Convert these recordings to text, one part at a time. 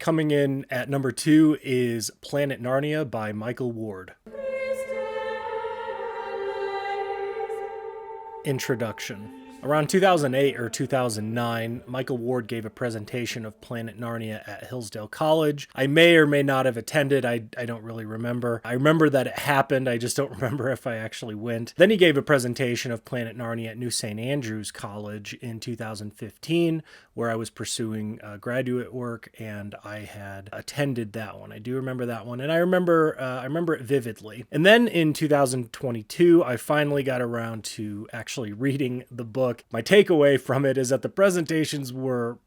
Coming in at number 2 is Planet Narnia by Michael Ward. Introduction. Around 2008 or 2009, Michael Ward gave a presentation of Planet Narnia at Hillsdale College. I may or may not have attended. I don't really remember. I remember that it happened. I just don't remember if I actually went. Then he gave a presentation of Planet Narnia at New St. Andrews College in 2015, where I was pursuing graduate work, and I had attended that one. I do remember that one, and I remember it vividly. And then in 2022, I finally got around to actually reading the book. My takeaway from it is that the presentations were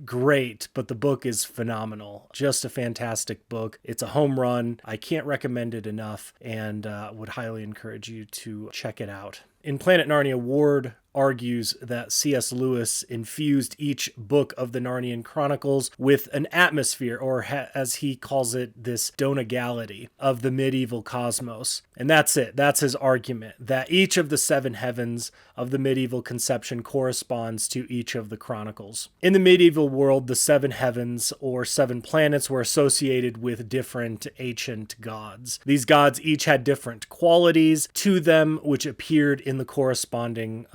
great, but the book is phenomenal. Just a fantastic book. It's a home run. I can't recommend it enough, and would highly encourage you to check it out. In Planet Narnia, Ward argues that C.S. Lewis infused each book of the Narnian Chronicles with an atmosphere, or as he calls it, this donegality of the medieval cosmos. And that's it. That's his argument, that each of the 7 heavens of the medieval conception corresponds to each of the chronicles. In the medieval world, the 7 heavens, or 7 planets, were associated with different ancient gods. These gods each had different qualities to them, which appeared in the corresponding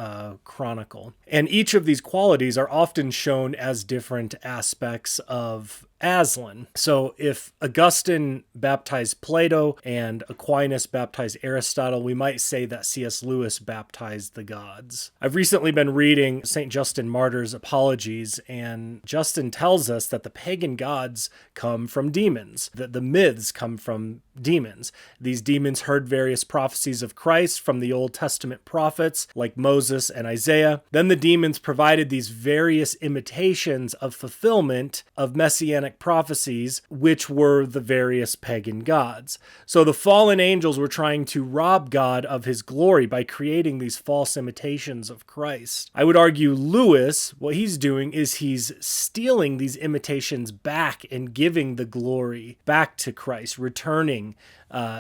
chronicle. And each of these qualities are often shown as different aspects of Aslan. So if Augustine baptized Plato and Aquinas baptized Aristotle, we might say that C.S. Lewis baptized the gods. I've recently been reading St. Justin Martyr's Apologies, and Justin tells us that the pagan gods come from demons, that the myths come from demons. These demons heard various prophecies of Christ from the Old Testament prophets like Moses and Isaiah. Then the demons provided these various imitations of fulfillment of messianic prophecies, which were the various pagan gods. So the fallen angels were trying to rob God of his glory by creating these false imitations of Christ. I would argue Lewis, what he's doing is he's stealing these imitations back and giving the glory back to Christ, returning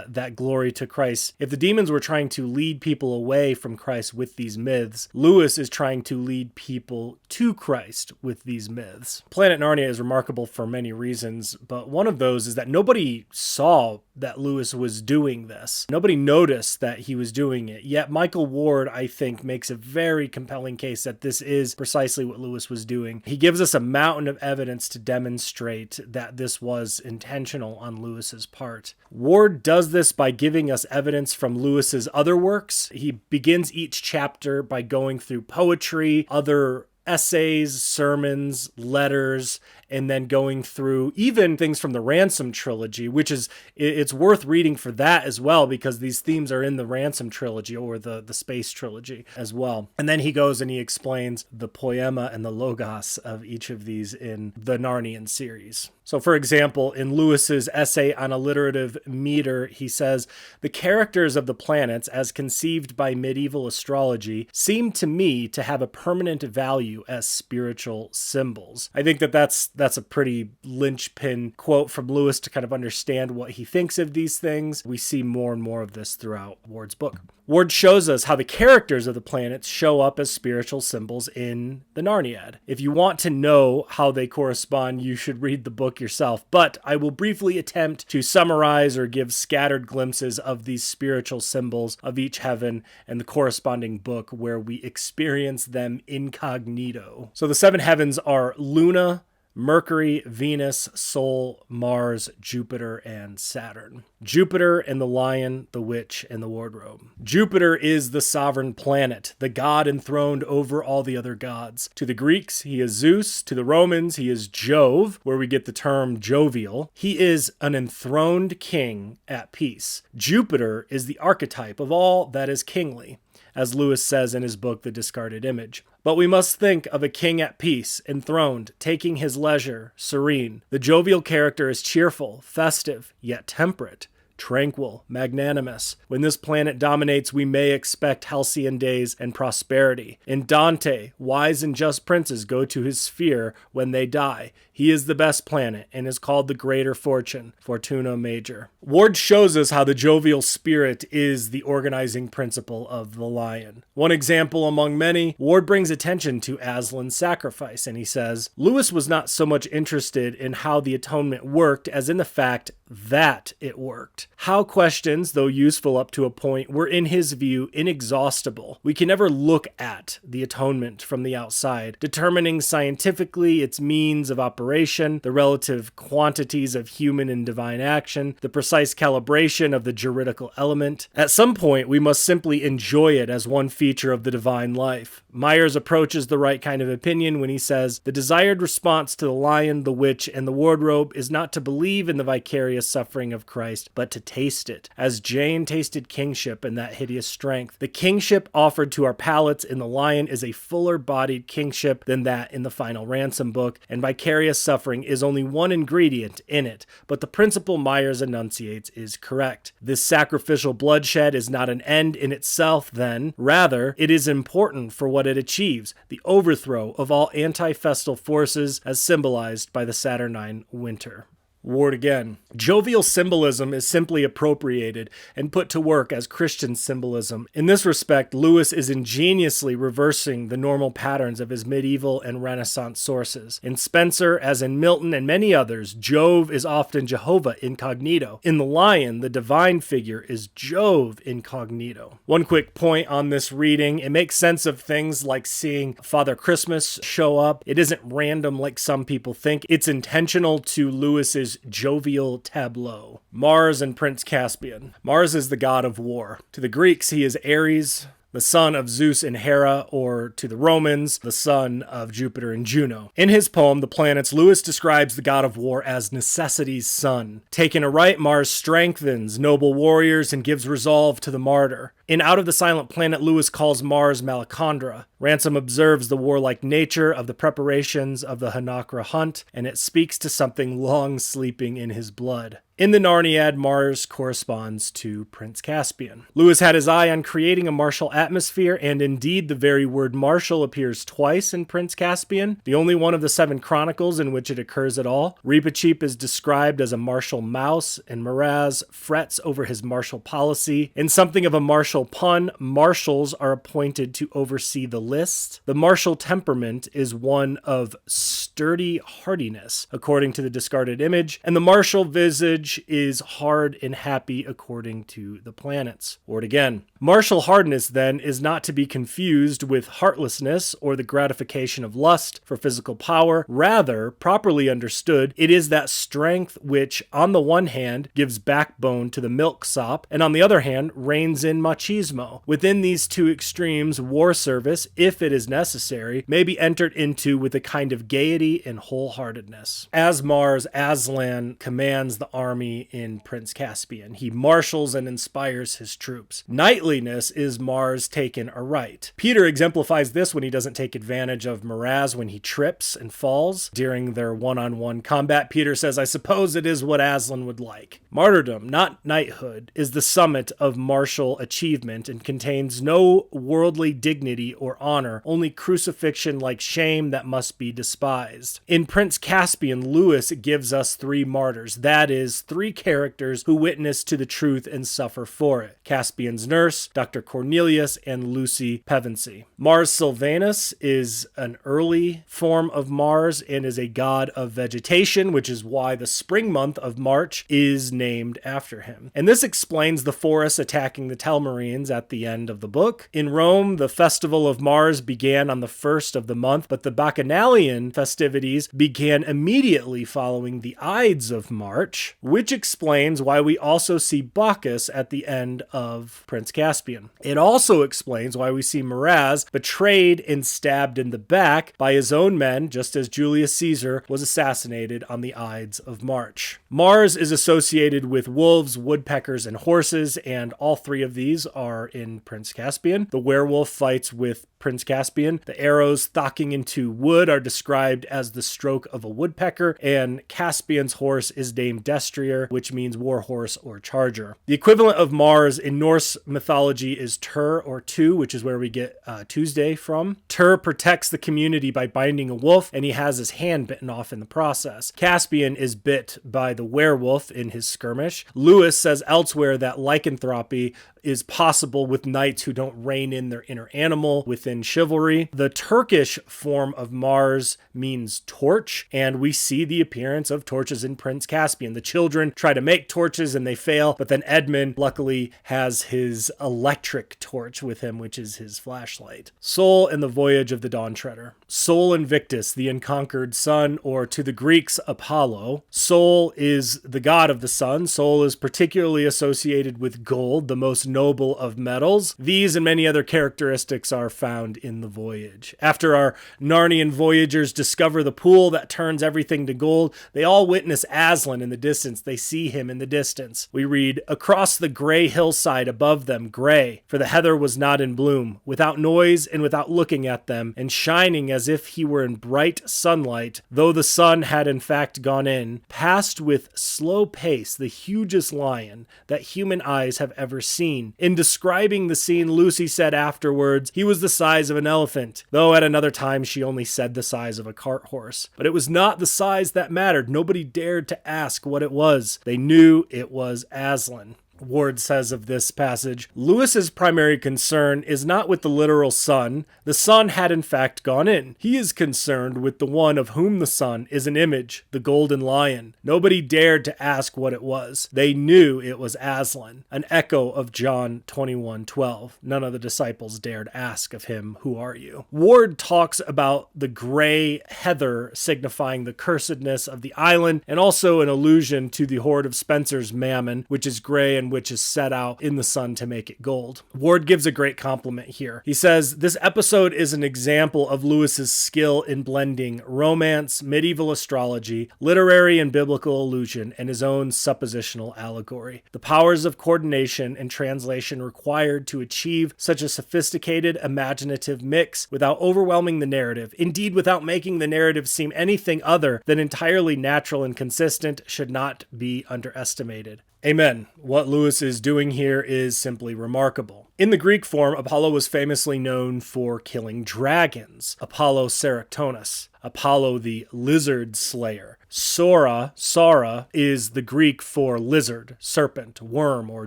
that glory to Christ. If the demons were trying to lead people away from Christ with these myths, Lewis is trying to lead people to Christ with these myths. Planet Narnia is remarkable for many reasons, but one of those is that nobody saw that Lewis was doing this. Nobody noticed that he was doing it. Yet Michael Ward, I think, makes a very compelling case that this is precisely what Lewis was doing. He gives us a mountain of evidence to demonstrate that this was intentional on Lewis's part. Ward does this by giving us evidence from Lewis's other works. He begins each chapter by going through poetry, other essays, sermons, letters, and then going through even things from the Ransom trilogy, which is, it's worth reading for that as well, because these themes are in the Ransom trilogy, or the Space trilogy as well. And then he goes and he explains the poema and the logos of each of these in the Narnian series. So for example, in Lewis's essay on alliterative meter, he says, "The characters of the planets, as conceived by medieval astrology, seem to me to have a permanent value as spiritual symbols." I think that's a pretty linchpin quote from Lewis to kind of understand what he thinks of these things. We see more and more of this throughout Ward's book. Ward shows us how the characters of the planets show up as spiritual symbols in the Narniad. If you want to know how they correspond, you should read the book yourself, but I will briefly attempt to summarize or give scattered glimpses of these spiritual symbols of each heaven and the corresponding book where we experience them incognito. So the 7 heavens are Luna, Mercury, Venus, Sol, Mars, Jupiter, and Saturn. Jupiter and the lion, the witch, and the wardrobe. Jupiter is the sovereign planet, the god enthroned over all the other gods. To the Greeks, he is Zeus. To the Romans, he is Jove, where we get the term jovial. He is an enthroned king at peace. Jupiter is the archetype of all that is kingly, as Lewis says in his book, The Discarded Image. But we must think of a king at peace, enthroned, taking his leisure, serene. The jovial character is cheerful, festive, yet temperate. tranquil, magnanimous. When this planet dominates, we may expect halcyon days and prosperity. In Dante, wise and just princes go to his sphere when they die. He is the best planet and is called the greater fortune, Fortuna Major. Ward shows us how the jovial spirit is the organizing principle of the Lion. One example among many, Ward brings attention to Aslan's sacrifice, and he says, Lewis was not so much interested in how the atonement worked as in the fact that it worked. How questions, though useful up to a point, were in his view inexhaustible. We can never look at the atonement from the outside, determining scientifically its means of operation, the relative quantities of human and divine action, the precise calibration of the juridical element. At some point, we must simply enjoy it as one feature of the divine life. Myers approaches the right kind of opinion when he says, the desired response to the lion, the witch, and the wardrobe is not to believe in the vicarious suffering of Christ, but to taste it, as Jane tasted kingship in that hideous strength. The kingship offered to our palates in the lion is a fuller-bodied kingship than that in the final ransom book, and vicarious suffering is only one ingredient in it, but the principle Myers enunciates is correct. This sacrificial bloodshed is not an end in itself, then. Rather, it is important for what it achieves, the overthrow of all anti-festal forces as symbolized by the Saturnine winter. Ward again. Jovial symbolism is simply appropriated and put to work as Christian symbolism. In this respect, Lewis is ingeniously reversing the normal patterns of his medieval and Renaissance sources. In Spencer, as in Milton and many others, Jove is often Jehovah incognito. In The Lion, the divine figure is Jove incognito. One quick point on this reading, it makes sense of things like seeing Father Christmas show up. It isn't random like some people think. It's intentional to Lewis's jovial tableau. Mars and Prince Caspian. Mars is the god of war. To the Greeks, he is Ares, the son of Zeus and Hera, or to the Romans, the son of Jupiter and Juno. In his poem, The Planets, Lewis describes the god of war as necessity's son. Taken aright, Mars strengthens noble warriors and gives resolve to the martyr. In Out of the Silent Planet, Lewis calls Mars Malacandra. Ransom observes the warlike nature of the preparations of the Hanakra hunt, and it speaks to something long sleeping in his blood. In the Narniad, Mars corresponds to Prince Caspian. Lewis had his eye on creating a martial atmosphere, and indeed the very word martial appears twice in Prince Caspian, the only one of the 7 chronicles in which it occurs at all. Reepicheep is described as a martial mouse, and Miraz frets over his martial policy. In something of a martial pun, marshals are appointed to oversee the list. The martial temperament is one of sturdy hardiness, according to the discarded image, and the martial visage is hard and happy according to the planets. Word again. Martial hardness, then, is not to be confused with heartlessness or the gratification of lust for physical power. Rather, properly understood, it is that strength which, on the one hand, gives backbone to the milksop, and on the other hand, reins in machismo. Within these two extremes, war service, if it is necessary, may be entered into with a kind of gaiety and wholeheartedness. As Mars, Aslan commands the army in Prince Caspian. He marshals and inspires his troops. Knightliness is Mars taken aright. Peter exemplifies this when he doesn't take advantage of Miraz when he trips and falls. During their one-on-one combat, Peter says, I suppose it is what Aslan would like. Martyrdom, not knighthood, is the summit of martial achievement and contains no worldly dignity or honor, only crucifixion like shame that must be despised. In Prince Caspian, Lewis gives us 3 martyrs, that is, 3 characters who witness to the truth and suffer for it. Caspian's nurse, Dr. Cornelius, and Lucy Pevensey. Mars Sylvanus is an early form of Mars and is a god of vegetation, which is why the spring month of March is named after him. And this explains the forests attacking the Telmarines at the end of the book. In Rome, the festival of Mars began on the 1st of the month, but the Bacchanalian festivities began immediately following the Ides of March, which explains why we also see Bacchus at the end of Prince Caspian. It also explains why we see Miraz betrayed and stabbed in the back by his own men, just as Julius Caesar was assassinated on the Ides of March. Mars is associated with wolves, woodpeckers, and horses, and all 3 of these are in Prince Caspian. The werewolf fights with Prince Caspian. The arrows thocking into wood are described as the stroke of a woodpecker, and Caspian's horse is named Destrier, which means war horse or charger. The equivalent of Mars in Norse mythology is Tyr or Tu, which is where we get Tuesday from. Tyr protects the community by binding a wolf, and he has his hand bitten off in the process. Caspian is bit by the werewolf in his skirmish. Lewis says elsewhere that lycanthropy is possible with knights who don't rein in their inner animal within chivalry. The Turkish form of Mars means torch, and we see the appearance of torches in Prince Caspian. The children try to make torches and they fail, but then Edmund luckily has his electric torch with him, which is his flashlight. Sol and the Voyage of the Dawn Treader. Sol Invictus, the unconquered sun, or to the Greeks, Apollo. Sol is the god of the sun. Sol is particularly associated with gold, the most noble of metals. These and many other characteristics are found in the Voyage. After our Narnian voyagers discover the pool that turns everything to gold, they all witness Aslan in the distance. They see him in the distance. We read, "Across the gray hillside above them, gray, for the heather was not in bloom, without noise and without looking at them, and shining as if he were in bright sunlight, though the sun had in fact gone in, passed with slow pace the hugest lion that human eyes have ever seen. In describing the scene, Lucy said afterwards, he was the size of an elephant, though at another time she only said the size of a cart horse. But it was not the size that mattered. Nobody dared to ask what it was. They knew it was Aslan." Ward says of this passage, Lewis's primary concern is not with the literal sun. The sun had in fact gone in. He is concerned with the one of whom the sun is an image, the golden lion. Nobody dared to ask what it was. They knew it was Aslan, an echo of John 21:12. None of the disciples dared ask of him, "Who are you?" Ward talks about the gray heather signifying the cursedness of the island, and also an allusion to the hoard of Spencer's mammon, which is gray and which is set out in the sun to make it gold. Ward gives a great compliment here. He says, "This episode is an example of Lewis's skill in blending romance, medieval astrology, literary and biblical allusion, and his own suppositional allegory. The powers of coordination and translation required to achieve such a sophisticated, imaginative mix without overwhelming the narrative, indeed without making the narrative seem anything other than entirely natural and consistent, should not be underestimated." Amen. What Lewis is doing here is simply remarkable. In the Greek form, Apollo was famously known for killing dragons. Apollo Ceractonus. Apollo the lizard slayer. Sora is the Greek for lizard, serpent, worm, or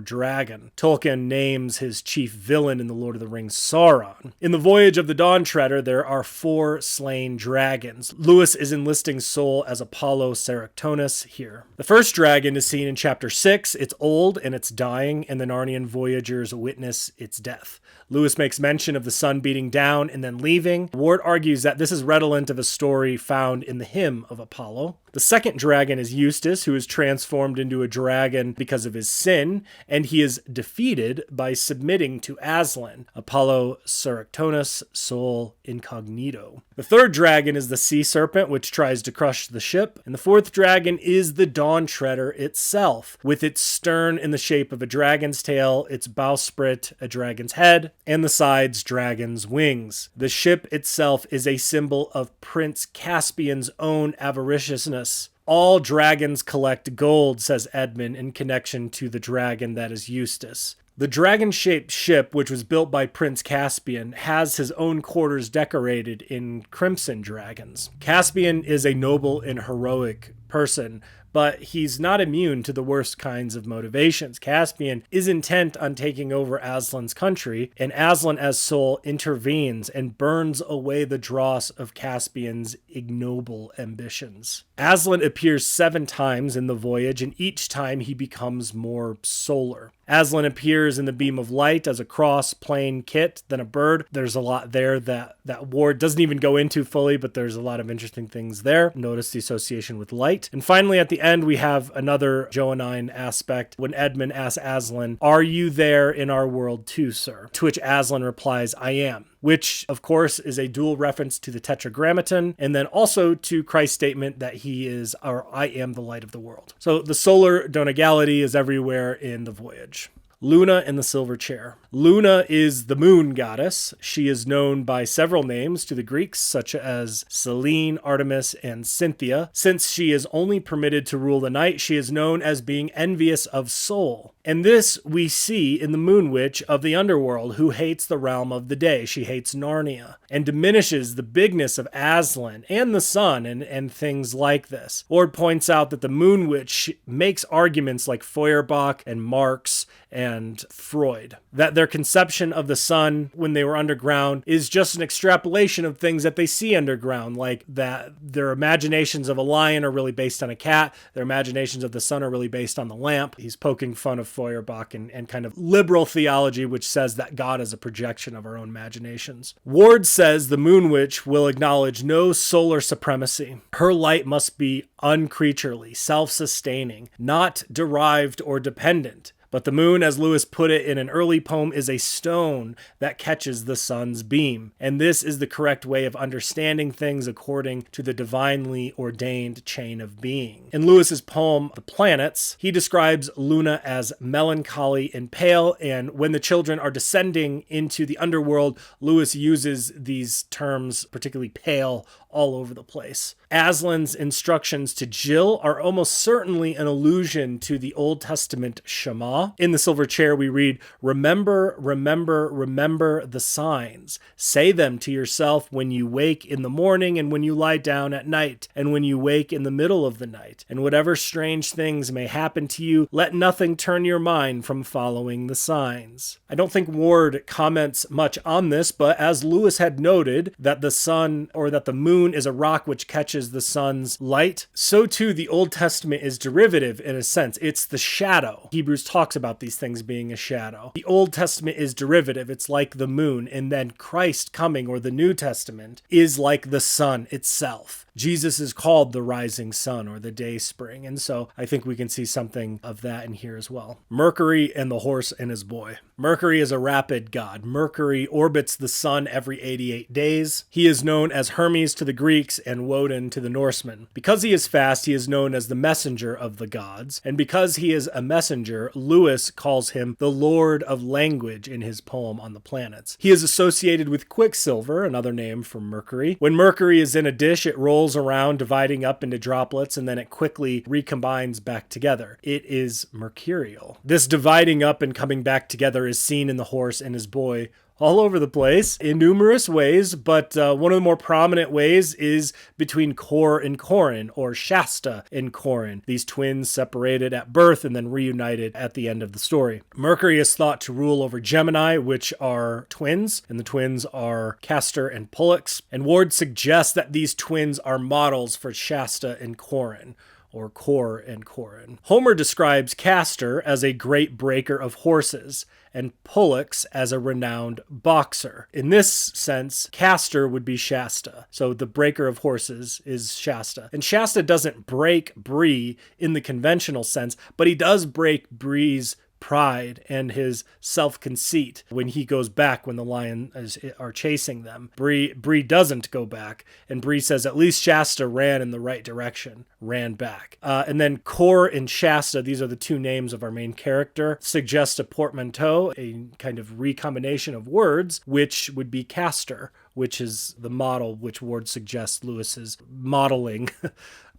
dragon. Tolkien names his chief villain in The Lord of the Rings Sauron. In the Voyage of the Dawn Treader, there are 4 slain dragons. Lewis is enlisting Sol as Apollo Ceractonus here. The first dragon is seen in chapter 6. It's old and it's dying, and the Narnian voyagers witness its death. Lewis makes mention of the sun beating down and then leaving. Ward argues that this is redolent of a story found in the hymn of Apollo. The second dragon is Eustace, who is transformed into a dragon because of his sin, and he is defeated by submitting to Aslan, Apollo Ceractonus, Sol Incognito. The third dragon is the sea serpent, which tries to crush the ship, and the fourth dragon is the Dawn Treader itself, with its stern in the shape of a dragon's tail, its bowsprit a dragon's head, and the sides dragon's wings. The ship itself is a symbol of Prince Caspian's own avariciousness. All dragons collect gold, says Edmund, in connection to the dragon that is Eustace. The dragon-shaped ship, which was built by Prince Caspian, has his own quarters decorated in crimson dragons. Caspian is a noble and heroic person, but he's not immune to the worst kinds of motivations. Caspian is intent on taking over Aslan's country, and Aslan as Sol intervenes and burns away the dross of Caspian's ignoble ambitions. Aslan appears 7 times in the Voyage, and each time he becomes more solar. Aslan appears in the beam of light as a cross, plane, kit, then a bird. There's a lot there that Ward doesn't even go into fully, but there's a lot of interesting things there. Notice the association with light. And finally, at the end, we have another Johannine aspect when Edmund asks Aslan, "Are you there in our world too, sir?" To which Aslan replies, "I am." Which, of course, is a dual reference to the Tetragrammaton, and then also to Christ's statement that he is, or I am the light of the world. So the solar donegality is everywhere in the Voyage. Luna in the silver chair. Luna is the moon goddess. She is known by several names to the Greeks, such as Selene, Artemis, and Cynthia. Since she is only permitted to rule the night, she is known as being envious of soul. And this we see in the Moon Witch of the underworld, who hates the realm of the day. She hates Narnia and diminishes the bigness of Aslan and the sun and things like this. Ord points out that the Moon Witch makes arguments like Feuerbach and Marx and Freud, that their conception of the sun when they were underground is just an extrapolation of things that they see underground, like that their imaginations of a lion are really based on a cat, their imaginations of the sun are really based on the lamp. He's poking fun of Feuerbach and kind of liberal theology, which says that God is a projection of our own imaginations. Ward says the Moon Witch will acknowledge no solar supremacy. Her light must be uncreaturely, self-sustaining, not derived or dependent. But the moon, as Lewis put it in an early poem, is a stone that catches the sun's beam. And this is the correct way of understanding things according to the divinely ordained chain of being. In Lewis's poem, The Planets, he describes Luna as melancholy and pale, and when the children are descending into the underworld, Lewis uses these terms, particularly pale, all over the place. Aslan's instructions to Jill are almost certainly an allusion to the Old Testament Shema. In the silver chair we read, "Remember, remember, remember the signs. Say them to yourself when you wake in the morning and when you lie down at night and when you wake in the middle of the night. And whatever strange things may happen to you, let nothing turn your mind from following the signs." I don't think Ward comments much on this, but as Lewis had noted that the sun or that the moon is a rock which catches the sun's light, so too the Old Testament is derivative in a sense. It's the shadow. Hebrews talks about these things being a shadow. The Old Testament is derivative. It's like the moon, and then Christ coming, or the New Testament, is like the sun itself. Jesus is called the rising sun or the day spring, and so I think we can see something of that in here as well. Mercury and the horse and his boy. Mercury is a rapid god. Mercury orbits the sun every 88 days. He is known as Hermes to the Greeks and Woden to the Norsemen. Because he is fast, he is known as the messenger of the gods, and because he is a messenger, Lewis calls him the Lord of Language in his poem on the planets. He is associated with Quicksilver, another name for Mercury. When Mercury is in a dish, it rolls around, dividing up into droplets, and then it quickly recombines back together. It is mercurial. This dividing up and coming back together is seen in the horse and his boy all over the place in numerous ways, but one of the more prominent ways is between Cor and Corin, or Shasta and Corin, these twins separated at birth and then reunited at the end of the story. Mercury is thought to rule over Gemini, which are twins, and the twins are Castor and Pollux, and Ward suggests that these twins are models for Shasta and Corin, or Cor and Corin. Homer describes Castor as a great breaker of horses, and Pollux as a renowned boxer. In this sense, Castor would be Shasta. So the breaker of horses is Shasta. And Shasta doesn't break Bree in the conventional sense, but he does break Bree's pride and his self-conceit when he goes back when the lions are chasing them. Bree doesn't go back, and Bree says at least Shasta ran in the right direction, ran back. And then Cor and Shasta, these are the two names of our main character, suggest a portmanteau, a kind of recombination of words, which would be Castor, which is the model which Ward suggests Lewis is modeling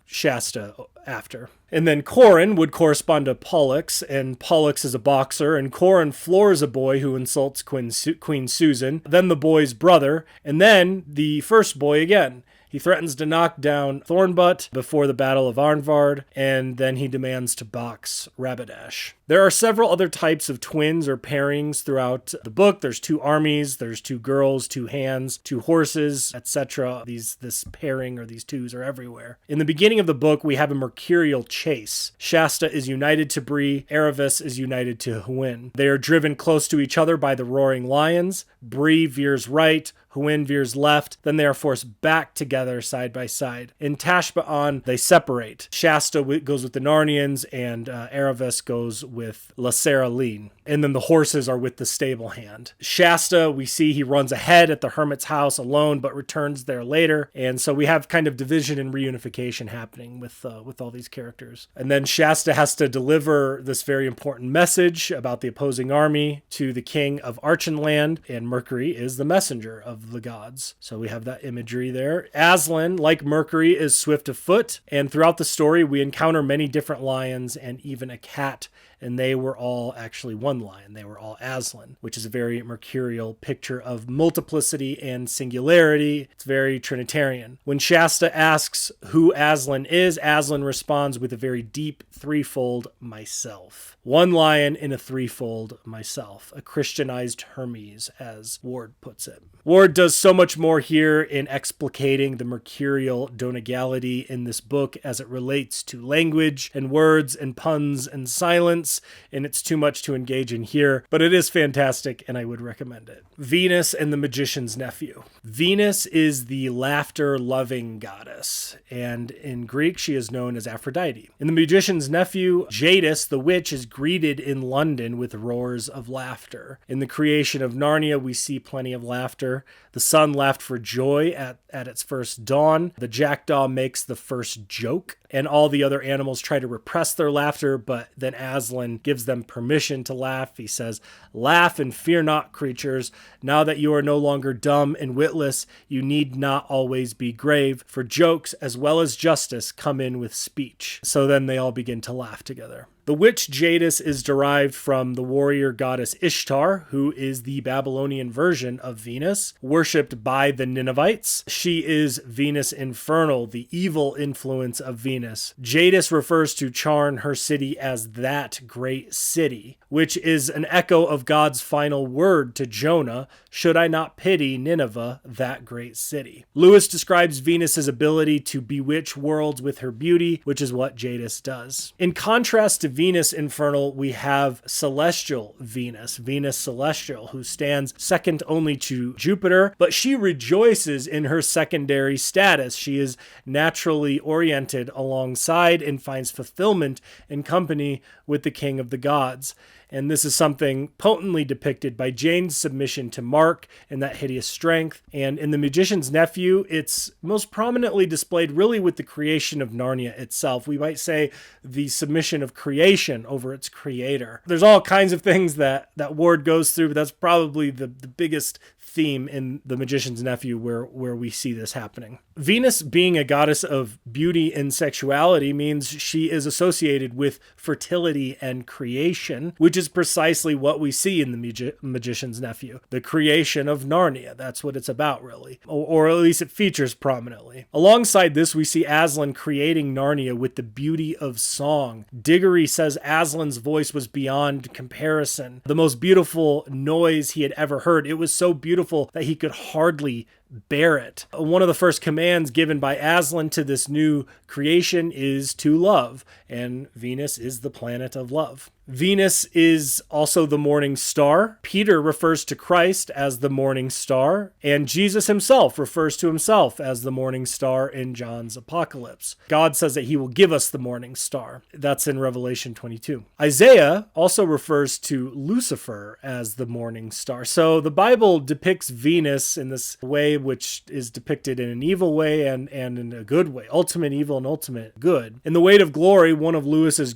Shasta after. And then Corin would correspond to Pollux, and Pollux is a boxer, and Corin floors a boy who insults Queen Susan, then the boy's brother, and then the first boy again. He threatens to knock down Thornbutt before the Battle of Arnvard, and then he demands to box Rabadash. There are several other types of twins or pairings throughout the book. There's two armies, there's two girls, two hands, two horses, etc. This pairing or these twos are everywhere. In the beginning of the book, we have a mercurial chase. Shasta is united to Bree, Erebus is united to Hwin. They are driven close to each other by the roaring lions. Bree veers right, Hwin veers left, then they are forced back together side by side. In Tashba'an, they separate. Shasta goes with the Narnians, and Aravis goes with La Saraline. And then the horses are with the stable hand. Shasta, we see he runs ahead at the hermit's house alone, but returns there later. And so we have kind of division and reunification happening with all these characters. And then Shasta has to deliver this very important message about the opposing army to the king of Archenland, and Mercury is the messenger of the gods. So we have that imagery there. Aslan, like Mercury, is swift of foot, and throughout the story we encounter many different lions and even a cat, and they were all actually one lion. They were all Aslan, which is a very mercurial picture of multiplicity and singularity. It's very Trinitarian. When Shasta asks who Aslan is, Aslan responds with a very deep threefold myself. One lion in a threefold myself, a Christianized Hermes, as Ward puts it. Ward does so much more here in explicating the mercurial donegality in this book as it relates to language and words and puns and silence, and it's too much to engage in here, but it is fantastic and I would recommend it. Venus and the Magician's Nephew. Venus is the laughter-loving goddess, and in Greek she is known as Aphrodite. In the Magician's Nephew, Jadis, the witch, is greeted in London with roars of laughter. In the creation of Narnia, we see plenty of laughter. The sun laughed for joy at its first dawn. The jackdaw makes the first joke, and all the other animals try to repress their laughter, but then Aslan gives them permission to laugh. He says, "Laugh and fear not, creatures. Now that you are no longer dumb and witless, you need not always be grave, for jokes as well as justice come in with speech." So then they all begin to laugh together. The witch Jadis is derived from the warrior goddess Ishtar, who is the Babylonian version of Venus, worshipped by the Ninevites. She is Venus Infernal, the evil influence of Venus. Jadis refers to Charn, her city, as that great city, which is an echo of God's final word to Jonah, "Should I not pity Nineveh, that great city?" Lewis describes Venus's ability to bewitch worlds with her beauty, which is what Jadis does. In contrast to Venus Infernal, we have celestial Venus, Venus Celestial, who stands second only to Jupiter, but she rejoices in her secondary status. She is naturally oriented alongside and finds fulfillment in company with the king of the gods. And this is something potently depicted by Jane's submission to Mark and that hideous strength. And in The Magician's Nephew, it's most prominently displayed really with the creation of Narnia itself. We might say the submission of creation over its creator. There's all kinds of things that Ward goes through, but that's probably the biggest theme in The Magician's Nephew where we see this happening. Venus, being a goddess of beauty and sexuality, means she is associated with fertility and creation, which is precisely what we see in The Magician's Nephew. The creation of Narnia. That's what it's about, really. Or at least it features prominently. Alongside this, we see Aslan creating Narnia with the beauty of song. Diggory says Aslan's voice was beyond comparison. The most beautiful noise he had ever heard. It was so beautiful that he could hardly bear it. One of the first commands given by Aslan to this new creation is to love, and Venus is the planet of love. Venus is also the morning star. Peter refers to Christ as the morning star, and Jesus himself refers to himself as the morning star in John's Apocalypse. God says that he will give us the morning star. That's in Revelation 22. Isaiah also refers to Lucifer as the morning star. So the Bible depicts Venus in this way, which is depicted in an evil way and in a good way. Ultimate evil and ultimate good. In The Weight of Glory, one of Lewis's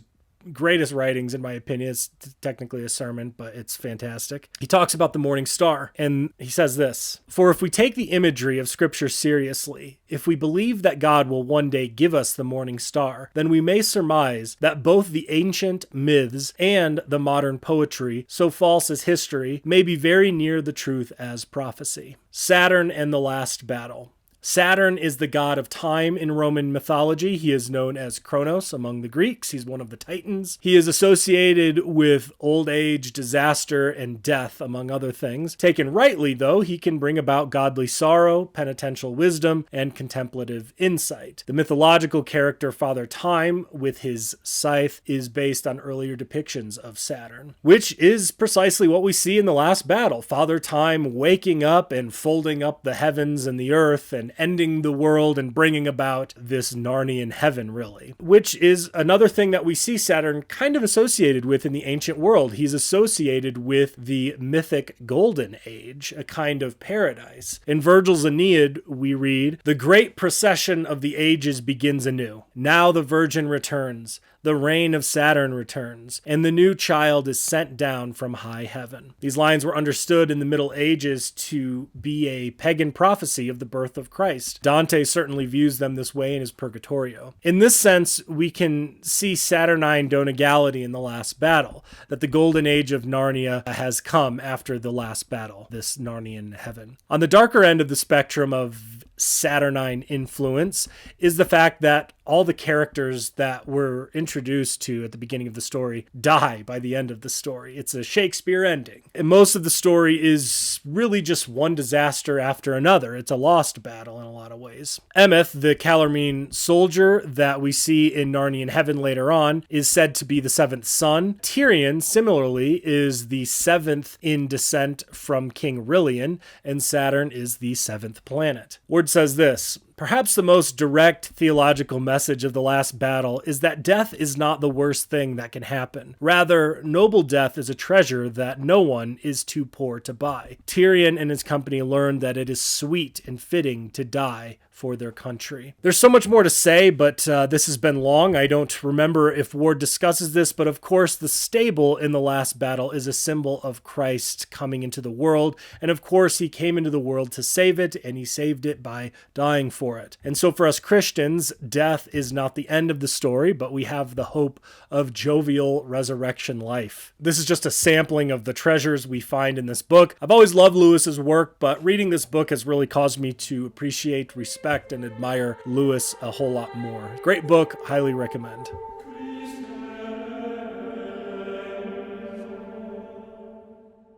greatest writings, in my opinion, it's technically a sermon, but it's fantastic. He talks about the morning star, and he says this: "For if we take the imagery of Scripture seriously, if we believe that God will one day give us the morning star, then we may surmise that both the ancient myths and the modern poetry, so false as history, may be very near the truth as prophecy." Saturn and the Last Battle. Saturn is the god of time in Roman mythology. He is known as Kronos among the Greeks. He's one of the Titans. He is associated with old age, disaster, and death, among other things. Taken rightly, though, he can bring about godly sorrow, penitential wisdom, and contemplative insight. The mythological character Father Time, with his scythe, is based on earlier depictions of Saturn, which is precisely what we see in the last battle. Father Time waking up and folding up the heavens and the earth and ending the world and bringing about this Narnian heaven, really, which is another thing that we see Saturn kind of associated with in the ancient world. He's associated with the mythic Golden Age, a kind of paradise. In Virgil's Aeneid, we read, "The great procession of the ages begins anew. Now the Virgin returns. The reign of Saturn returns, and the new child is sent down from high heaven." These lines were understood in the Middle Ages to be a pagan prophecy of the birth of Christ. Dante certainly views them this way in his Purgatorio. In this sense, we can see Saturnine donegality in the last battle, that the golden age of Narnia has come after the last battle, this Narnian heaven. On the darker end of the spectrum of Saturnine influence is the fact that all the characters that we're introduced to at the beginning of the story die by the end of the story. It's a Shakespeare ending. And most of the story is really just one disaster after another. It's a lost battle in a lot of ways. Emeth, the Calormene soldier that we see in Narnian Heaven later on, is said to be the seventh son. Tyrion, similarly, is the seventh in descent from King Rilian, and Saturn is the seventh planet. Ward says this: "Perhaps the most direct theological message of the last battle is that death is not the worst thing that can happen. Rather, noble death is a treasure that no one is too poor to buy. Tyrion and his company learned that it is sweet and fitting to die for their country." There's so much more to say, but this has been long. I don't remember if Ward discusses this, but of course the stable in the last battle is a symbol of Christ coming into the world, and of course he came into the world to save it, and he saved it by dying for it. And so for us Christians, death is not the end of the story, but we have the hope of jovial resurrection life. This is just a sampling of the treasures we find in this book. I've always loved Lewis's work, but reading this book has really caused me to appreciate, respect, and admire Lewis a whole lot more. Great book, highly recommend.